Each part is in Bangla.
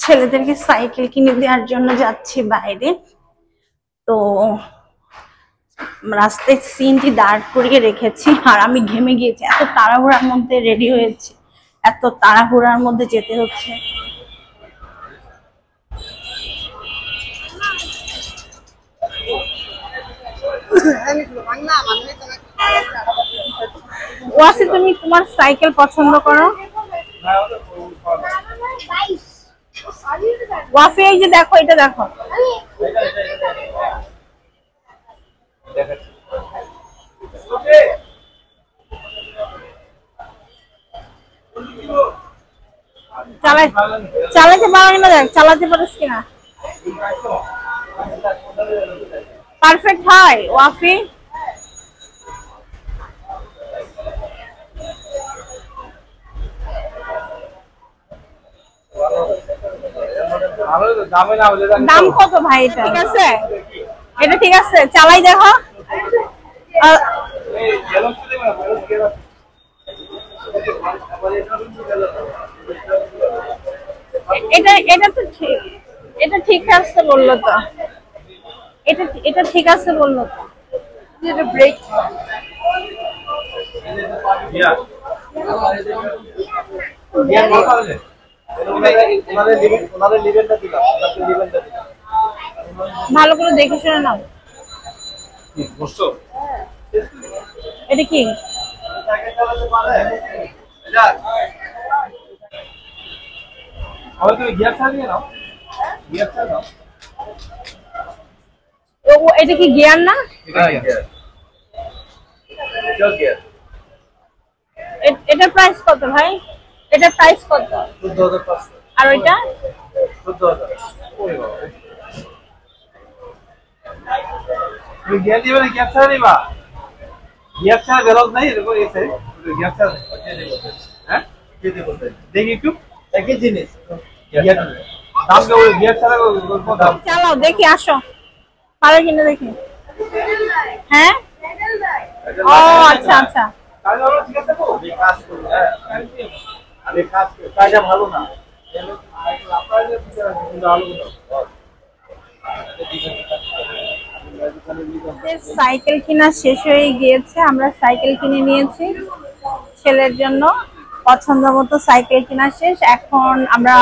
ছেলেদেরকে সাইকেল কিনে দেওয়ার জন্য যাচ্ছি বাইরে। তো রাস্তায় সিনটি দাঁড় করিয়ে রেখেছি আর আমি ঘেমে গিয়েছি, এত তাড়াহুড়ার মধ্যে রেডি হয়েছি, এত তাড়াহুড়ার মধ্যে যেতে হচ্ছে। ওয়াসি, তুমি তোমার সাইকেল পছন্দ করো? ওয়াসি, এই যে দেখো, এটা দেখো। চালাতে পারো কিনা দেখ, চালাতে পারিস কিনা। পারফেক্ট হয় ওয়াফি? দাম কত ভাই? এটা ঠিক আছে, এটা ঠিক আছে, চালাই দেখো। এটা এটা তো ঠিক, এটা ঠিক আছে বললো তো, এটা এটা ঠিক আছে বললো তো। এটা ব্রেক ভালো করে দেখে শুনে নাও। এটা কি? এটা কি গিয়ার না? এটার প্রাইস কত ভাই? এটার প্রাইস কত? 14,500। আর ওইটা 14,000। তুমি গিয়ার দিবে না, গিয়ার ছাড়া দিবা? গিয়ার ছাড়া ব্যালেন্স নাই এরকম এসে গিয়ার ছাড়া। হ্যাঁ কি দেব দেখি একটু, একই জিনিস গিয়ার দাম কেউ গিয়ার ছাড়া কোন দাম? চলো দেখি, আসো পারে কিনা দেখি। হ্যাঁ, ও আচ্ছা আচ্ছা, তাহলে আমরা ঠিক আছে তো এই কাজ করব। হ্যাঁ আমি কাজ করি, কাজটা ভালো না আপনারা যে ভালো না। সাইকেল কিনা শেষ হয়ে গিয়েছে, আমরা সাইকেল কিনে নিয়েছি ছেলের জন্য, পছন্দ মতো সাইকেল কিনা শেষ। এখন আমরা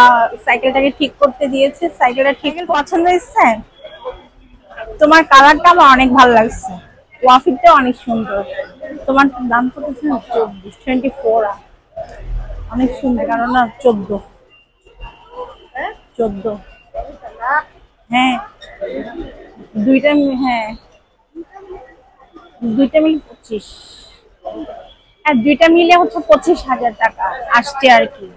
সাইকেলটাকে ঠিক করতে দিয়েছি। সাইকেলটা ঠিক পছন্দ হয়েছে? তোমার কালারটা আমার অনেক ভালো লাগছে, ওয়াফিটা অনেক সুন্দর। তোমার দাম কত ছিল? 24 অনেক সুন্দর, কারণ না 14। হ্যাঁ দুইটা, হ্যাঁ দুইটা মিলে 25। হ্যাঁ দুইটা মিলে হচ্ছে 25,000 টাকা আসছে আর কি।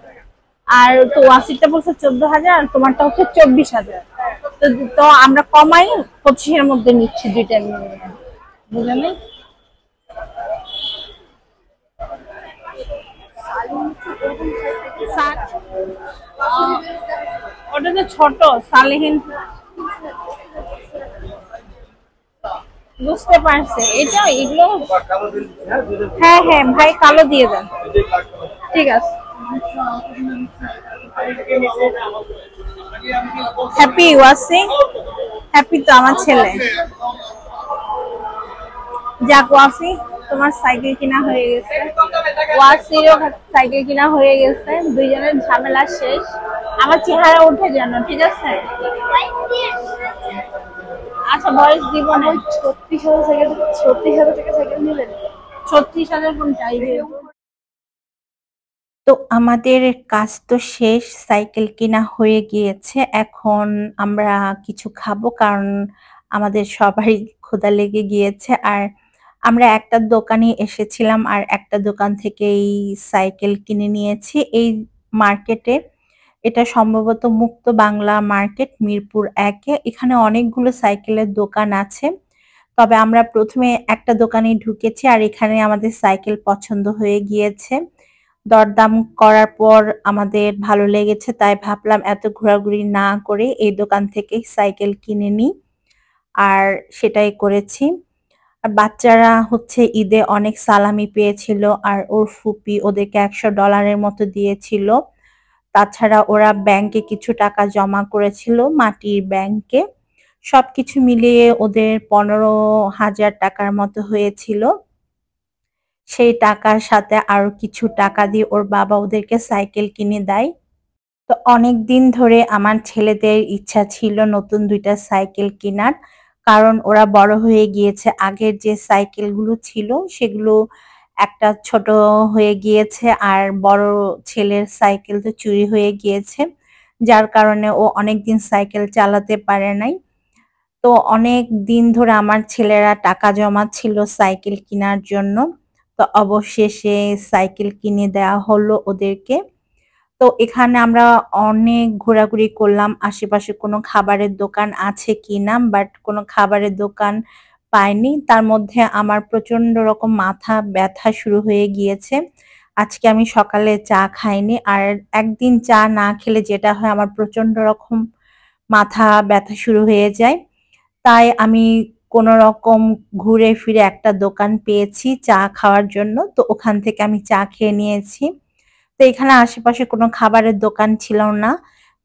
আর তো ওয়াসিরটা বলছে 14,000, তোমারটা হচ্ছে 24,000। তো আমরা কমাই 25-এর মধ্যে নিচ্ছি দুইটা মিলে, বুঝলেন? ওটা তো ছোট সালেহীন, বুঝতে পারছে এটা, এগুলো। হ্যাঁ হ্যাঁ ভাই, কালো দিয়ে দেন, ঠিক আছে। হ্যাপি ওয়াসি? হ্যাপি তো আমার ছেলে। যাক ওয়াসি, তোমার সাইকেল কিনা হয়ে গেছে, ওয়াসিরও সাইকেল কিনা হয়ে গেছে, দুইজনের ঝামেলা শেষ। আমার চেহারা উঠে যেন, ঠিক আছে? আচ্ছা ভয়েস দিব না। 36,000 টাকা সাইকেল নিলেন? 36,000 কোনটা? তো আমাদের কাজ তো শেষ, সাইকেল কেনা হয়ে গিয়েছে। এখন আমরা কিছু খাবো, কারণ আমাদের সবারই ক্ষুধা লেগে গিয়েছে। আর আমরা একটা দোকানে এসেছিলাম আর একটা দোকান থেকেই সাইকেল কিনে নিয়েছি এই মার্কেটে। এটা সম্ভবত মুক্ত বাংলা মার্কেট, মিরপুর 1-এ। এখানে অনেকগুলো সাইকেলের দোকান আছে, তবে আমরা প্রথমে একটা দোকানে ঢুকেছি আর এখানে আমাদের সাইকেল পছন্দ হয়ে গিয়েছে। দরদাম করার পর আমাদের ভালো লেগেছে, তাই ভাবলাম এত ঘোরাঘুরি না করে এই দোকান থেকেই সাইকেল কিনে নিই, আর সেটাই করেছি। আর বাচ্চারা হচ্ছে ঈদে অনেক সালামি পেয়েছিল আর ওর ফুপি ওদেরকে $100 মতো দিয়েছিল, তাছাড়া ওরা ব্যাংকে কিছু টাকা জমা করেছিল মাটির ব্যাংকে। সবকিছু মিলিয়ে ওদের ৳১৫,০০০ মতো হয়েছিল। সেই টাকার সাথে আরো কিছু টাকা দিয়ে ওর বাবা ওদেরকে সাইকেল কিনে দেয়। তো অনেকদিন ধরে আমার ছেলেদের ইচ্ছা ছিল নতুন ২ টা সাইকেল কেনার। কারণ ওরা বড় হয়ে গিয়েছে। আগের যে সাইকেলগুলো ছিল সেগুলো একটা ছোট হয়ে গিয়েছে আর বড় ছেলের সাইকেল তো চুরি হয়ে গিয়েছে। যার কারণে ও অনেকদিন সাইকেল চালাতে পারে নাই। তো অনেকদিন ধরে আমার ছেলেরা টাকা জমাচ্ছিল সাইকেল কিনার জন্য। তো অবশেষে সাইকেল কিনে দেওয়া হলো ওদেরকে। তো এখানে আমরা অনেক ঘোরাঘুরি করলাম। আশেপাশে কোনো খাবারের দোকান আছে কিনা, বাট কোনো খাবারের দোকান পাইনি। তার মধ্যে আমার প্রচন্ড রকম মাথা ব্যথা শুরু হয়ে গিয়েছে। আজকে আমি সকালে চা খাইনি। আর একদিন চা না খেলে যেটা হয় আমার প্রচন্ড রকম মাথা ব্যথা শুরু হয়ে যায়। তাই আমি কোনরকম ঘুরে ফিরে একটা দোকান পেয়েছি চা খাওয়ার জন্য। তো ওখান থেকে আমি চা খেয়ে নিয়েছি। তো এখানে আশেপাশে কোনো খাবারের দোকান ছিল না।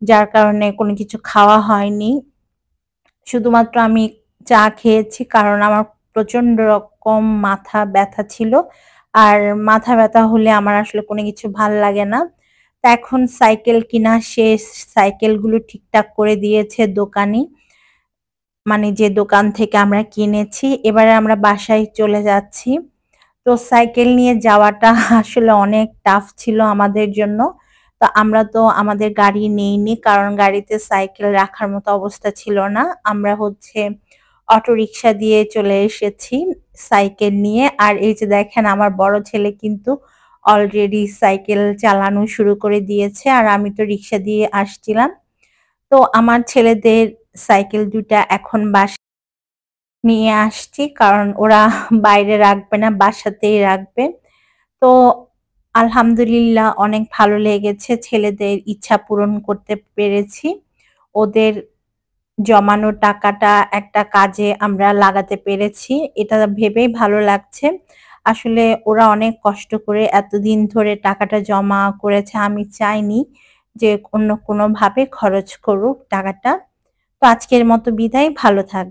যার কারণে কোনো কিছু খাওয়া হয়নি। শুধুমাত্র আমি চা খেয়েছি কারণ আমার প্রচন্ড রকম মাথা ব্যথা ছিল। আর মাথা ব্যথা হলে আমার আসলে কোনো কিছু ভাল লাগে না। তো এখন সাইকেল কিনা শেষ। সাইকেলগুলো ঠিকঠাক করে দিয়েছে দোকানি। মানে যে দোকান থেকে আমরা কিনেছি। এবারে আমরা বাসায় চলে যাচ্ছি। তো সাইকেল নিয়ে যাওয়াটা আসলে অনেক টাফ ছিল আমাদের জন্য। তো আমরা তো আমাদের গাড়ি নেইনি কারণ গাড়িতে সাইকেল রাখার মতো অবস্থা ছিল না। আমরা অটোরিকশা দিয়ে চলে এসেছি সাইকেল নিয়ে। আর এই যে দেখেন আমার বড় ছেলে কিন্তু অলরেডি সাইকেল চালানো শুরু করে দিয়েছে। আর আমি তো রিক্সা দিয়ে আসছিলাম। তো আমার ছেলেদের সাইকেল ২ টা এখন নিয়ে আসছি কারণ ওরা বাইরে রাখবে না, বাসাতেই রাখবে। তো আলহামদুলিল্লাহ অনেক ভালো লেগেছে। ছেলেদের ইচ্ছা পূরণ করতে পেরেছি। ওদের জমানো টাকাটা একটা কাজে আমরা লাগাতে পেরেছি। এটা ভেবেই ভালো লাগছে। আসলে ওরা অনেক কষ্ট করে এতদিন ধরে টাকাটা জমা করেছে। আমি চাইনি যে অন্য কোনোভাবে খরচ করুক টাকাটা। তো আজকের মতো বিদায়। ভালো থাকবেন।